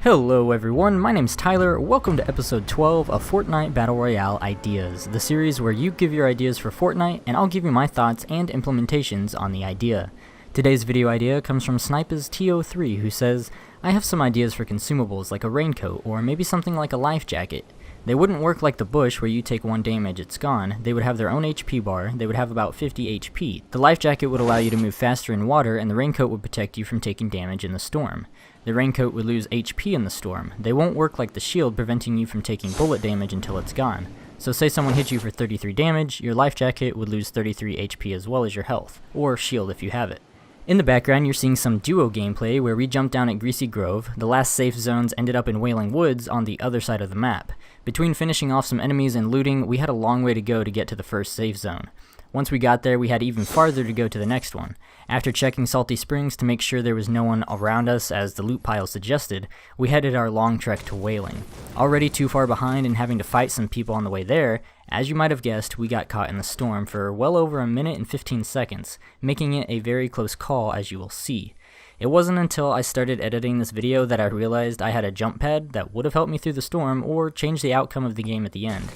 Hello everyone, my name's Tyler. Welcome to episode 12 of Fortnite Battle Royale Ideas, the series where you give your ideas for Fortnite and I'll give you my thoughts and implementations on the idea. Today's video idea comes from Snipers T03, who says, I have some ideas for consumables like a raincoat or maybe something like a life jacket. They wouldn't work like the bush where you take 1 damage, it's gone. They would have their own HP bar, they would have about 50 HP. The life jacket would allow you to move faster in water and the raincoat would protect you from taking damage in the storm. The raincoat would lose HP in the storm. They won't work like the shield, preventing you from taking bullet damage until it's gone. So say someone hits you for 33 damage, your life jacket would lose 33 HP as well as your health, or shield if you have it. In the background you're seeing some duo gameplay where we jumped down at Greasy Grove. The last safe zones ended up in Wailing Woods on the other side of the map. Between finishing off some enemies and looting, we had a long way to go to get to the first safe zone. Once we got there, we had even farther to go to the next one. After checking Salty Springs to make sure there was no one around us as the loot pile suggested, we headed our long trek to Wailing. Already too far behind and having to fight some people on the way there, as you might have guessed, we got caught in the storm for well over a minute and 15 seconds, making it a very close call as you will see. It wasn't until I started editing this video that I realized I had a jump pad that would have helped me through the storm or changed the outcome of the game at the end.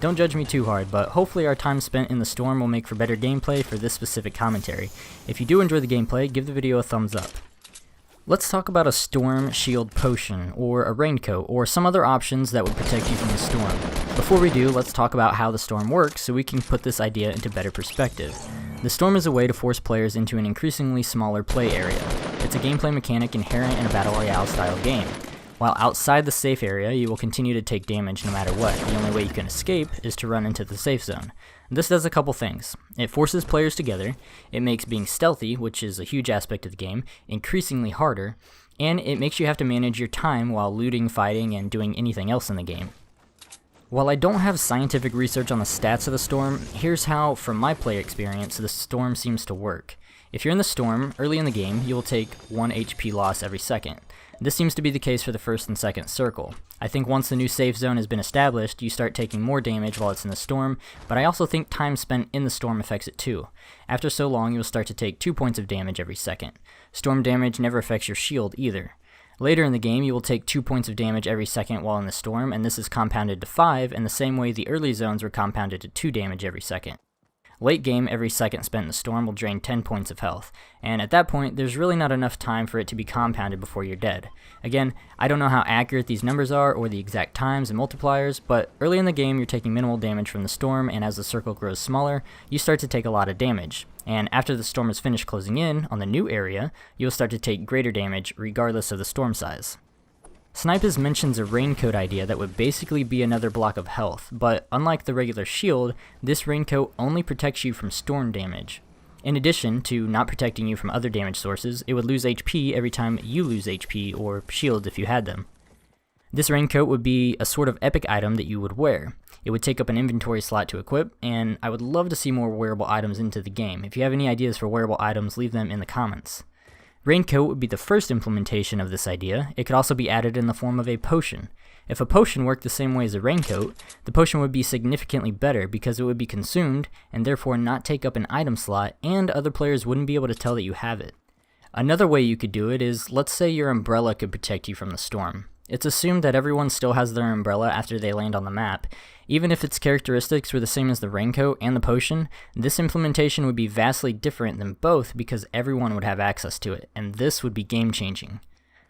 Don't judge me too hard, but hopefully our time spent in the storm will make for better gameplay for this specific commentary. If you do enjoy the gameplay, give the video a thumbs up. Let's talk about a storm shield potion, or a raincoat, or some other options that would protect you from the storm. Before we do, let's talk about how the storm works so we can put this idea into better perspective. The storm is a way to force players into an increasingly smaller play area. It's a gameplay mechanic inherent in a Battle Royale style game. While outside the safe area, you will continue to take damage no matter what. The only way you can escape is to run into the safe zone. This does a couple things. It forces players together, it makes being stealthy, which is a huge aspect of the game, increasingly harder, and it makes you have to manage your time while looting, fighting, and doing anything else in the game. While I don't have scientific research on the stats of the storm, here's how, from my player experience, the storm seems to work. If you're in the storm, early in the game, you will take 1 HP loss every second. This seems to be the case for the first and second circle. I think once the new safe zone has been established, you start taking more damage while it's in the storm, but I also think time spent in the storm affects it too. After so long, you'll start to take 2 points of damage every second. Storm damage never affects your shield either. Later in the game, you will take 2 points of damage every second while in the storm, and this is compounded to 5 in the same way the early zones were compounded to 2 damage every second. Late game, every second spent in the storm will drain 10 points of health, and at that point, there's really not enough time for it to be compounded before you're dead. Again, I don't know how accurate these numbers are or the exact times and multipliers, but early in the game you're taking minimal damage from the storm, and as the circle grows smaller, you start to take a lot of damage. And after the storm is finished closing in on the new area, you'll start to take greater damage regardless of the storm size. Snipers mentions a raincoat idea that would basically be another block of health, but unlike the regular shield, this raincoat only protects you from storm damage. In addition to not protecting you from other damage sources, it would lose HP every time you lose HP or shields if you had them. This raincoat would be a sort of epic item that you would wear. It would take up an inventory slot to equip, and I would love to see more wearable items into the game. If you have any ideas for wearable items, leave them in the comments. Raincoat would be the first implementation of this idea. It could also be added in the form of a potion. If a potion worked the same way as a raincoat, the potion would be significantly better because it would be consumed and therefore not take up an item slot, and other players wouldn't be able to tell that you have it. Another way you could do it is, let's say your umbrella could protect you from the storm. It's assumed that everyone still has their umbrella after they land on the map. Even if its characteristics were the same as the raincoat and the potion, this implementation would be vastly different than both because everyone would have access to it, and this would be game-changing.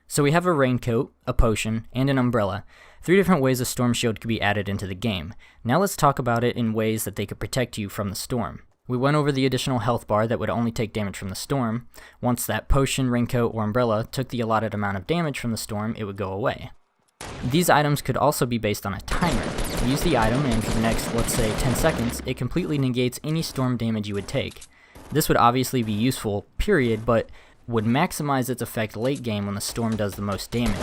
So we have a raincoat, a potion, and an umbrella. 3 different ways a storm shield could be added into the game. Now let's talk about it in ways that they could protect you from the storm. We went over the additional health bar that would only take damage from the storm. Once that potion, raincoat, or umbrella took the allotted amount of damage from the storm, it would go away. These items could also be based on a timer. Use the item and for the next, let's say, 10 seconds, it completely negates any storm damage you would take. This would obviously be useful, period, but would maximize its effect late game when the storm does the most damage.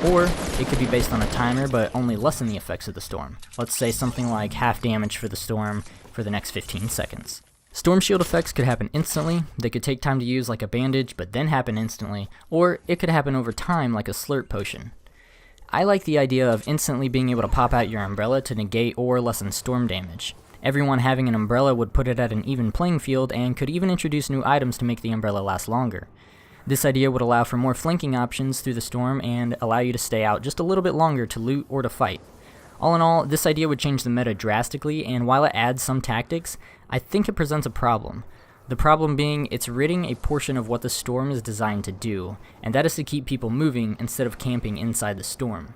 Or it could be based on a timer but only lessen the effects of the storm. Let's say something like half damage for the storm for the next 15 seconds. Storm shield effects could happen instantly, they could take time to use like a bandage but then happen instantly, or it could happen over time like a Slur Potion. I like the idea of instantly being able to pop out your umbrella to negate or lessen storm damage. Everyone having an umbrella would put it at an even playing field and could even introduce new items to make the umbrella last longer. This idea would allow for more flanking options through the storm and allow you to stay out just a little bit longer to loot or to fight. All in all, this idea would change the meta drastically, and while it adds some tactics, I think it presents a problem. The problem being, it's ridding a portion of what the storm is designed to do, and that is to keep people moving instead of camping inside the storm.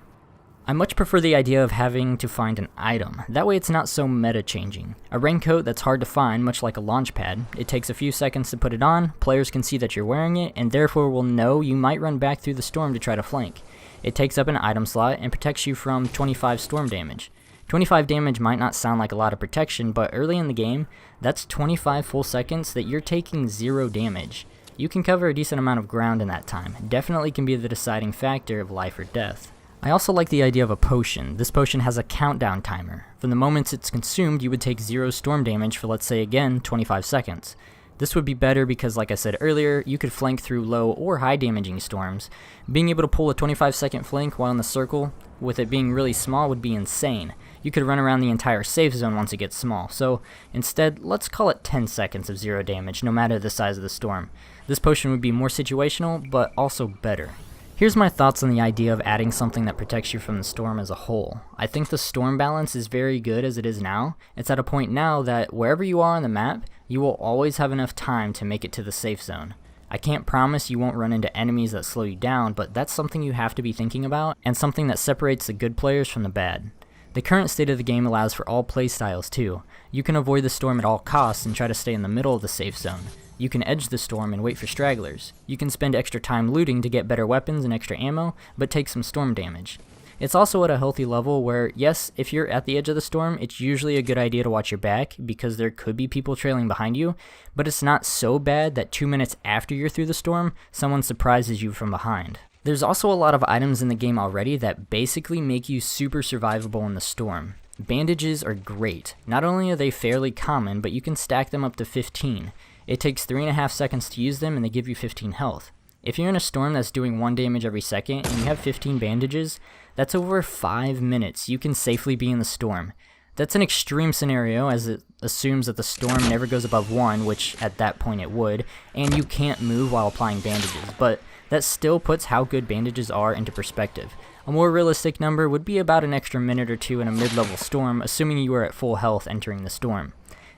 I much prefer the idea of having to find an item. That way it's not so meta-changing. A raincoat that's hard to find, much like a launch pad. It takes a few seconds to put it on, players can see that you're wearing it, and therefore will know you might run back through the storm to try to flank. It takes up an item slot and protects you from 25 storm damage. 25 damage might not sound like a lot of protection, but early in the game, that's 25 full seconds that you're taking 0 damage. You can cover a decent amount of ground in that time. Definitely can be the deciding factor of life or death. I also like the idea of a potion. This potion has a countdown timer. From the moment it's consumed, you would take 0 storm damage for, let's say again, 25 seconds. This would be better because, like I said earlier, you could flank through low or high damaging storms. Being able to pull a 25-second flank while in the circle, with it being really small, would be insane. You could run around the entire safe zone once it gets small, so instead, let's call it 10 seconds of 0 damage, no matter the size of the storm. This potion would be more situational, but also better. Here's my thoughts on the idea of adding something that protects you from the storm as a whole. I think the storm balance is very good as it is now. It's at a point now that wherever you are on the map, you will always have enough time to make it to the safe zone. I can't promise you won't run into enemies that slow you down, but that's something you have to be thinking about, and something that separates the good players from the bad. The current state of the game allows for all playstyles too. You can avoid the storm at all costs and try to stay in the middle of the safe zone. You can edge the storm and wait for stragglers. You can spend extra time looting to get better weapons and extra ammo, but take some storm damage. It's also at a healthy level where, yes, if you're at the edge of the storm, it's usually a good idea to watch your back because there could be people trailing behind you, but it's not so bad that 2 minutes after you're through the storm, someone surprises you from behind. There's also a lot of items in the game already that basically make you super survivable in the storm. Bandages are great. Not only are they fairly common, but you can stack them up to 15. It takes 3.5 seconds to use them and they give you 15 health. If you're in a storm that's doing 1 damage every second and you have 15 bandages, that's over 5 minutes you can safely be in the storm. That's an extreme scenario as it assumes that the storm never goes above 1, which at that point it would, and you can't move while applying bandages, but that still puts how good bandages are into perspective. A more realistic number would be about an extra minute or 2 in a mid-level storm, assuming you are at full health entering the storm.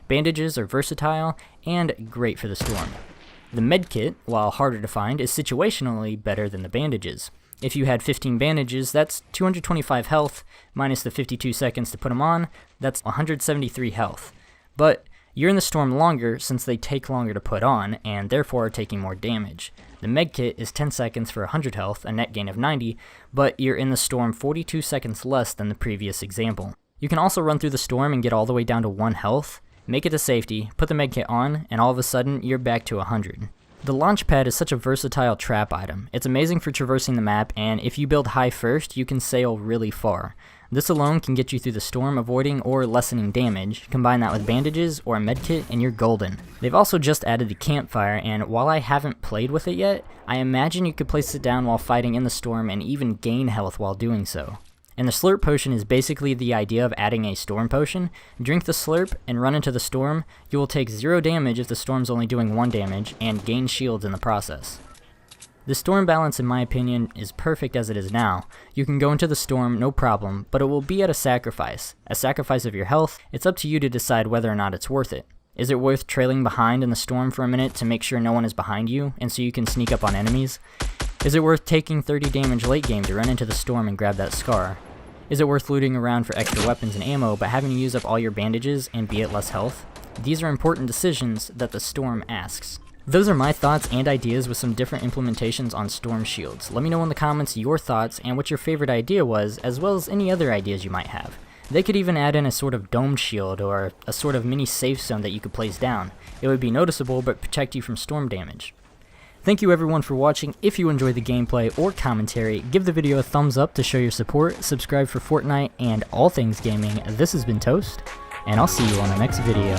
Bandages are versatile and great for the storm. The medkit, while harder to find, is situationally better than the bandages. If you had 15 bandages, that's 225 health, minus the 52 seconds to put them on, that's 173 health. But you're in the storm longer since they take longer to put on, and therefore are taking more damage. The medkit is 10 seconds for 100 health, a net gain of 90, but you're in the storm 42 seconds less than the previous example. You can also run through the storm and get all the way down to 1 health, make it to safety, put the medkit on, and all of a sudden, you're back to 100. The launch pad is such a versatile trap item. It's amazing for traversing the map, and if you build high first, you can sail really far. This alone can get you through the storm, avoiding or lessening damage. Combine that with bandages or a medkit, and you're golden. They've also just added the campfire, and while I haven't played with it yet, I imagine you could place it down while fighting in the storm and even gain health while doing so. And the Slur Potion is basically the idea of adding a storm potion. Drink the slurp and run into the storm. You will take 0 damage if the storm's only doing 1 damage, and gain shields in the process. The storm balance, in my opinion, is perfect as it is now. You can go into the storm, no problem, but it will be at a sacrifice of your health. It's up to you to decide whether or not it's worth it. Is it worth trailing behind in the storm for a minute to make sure no one is behind you, and so you can sneak up on enemies? Is it worth taking 30 damage late game to run into the storm and grab that scar? Is it worth looting around for extra weapons and ammo but having to use up all your bandages and be at less health? These are important decisions that the storm asks. Those are my thoughts and ideas with some different implementations on storm shields. Let me know in the comments your thoughts and what your favorite idea was, as well as any other ideas you might have. They could even add in a sort of domed shield or a sort of mini safe zone that you could place down. It would be noticeable but protect you from storm damage. Thank you everyone for watching. If you enjoyed the gameplay or commentary, give the video a thumbs up to show your support, subscribe for Fortnite and all things gaming. This has been Toast, and I'll see you on the next video.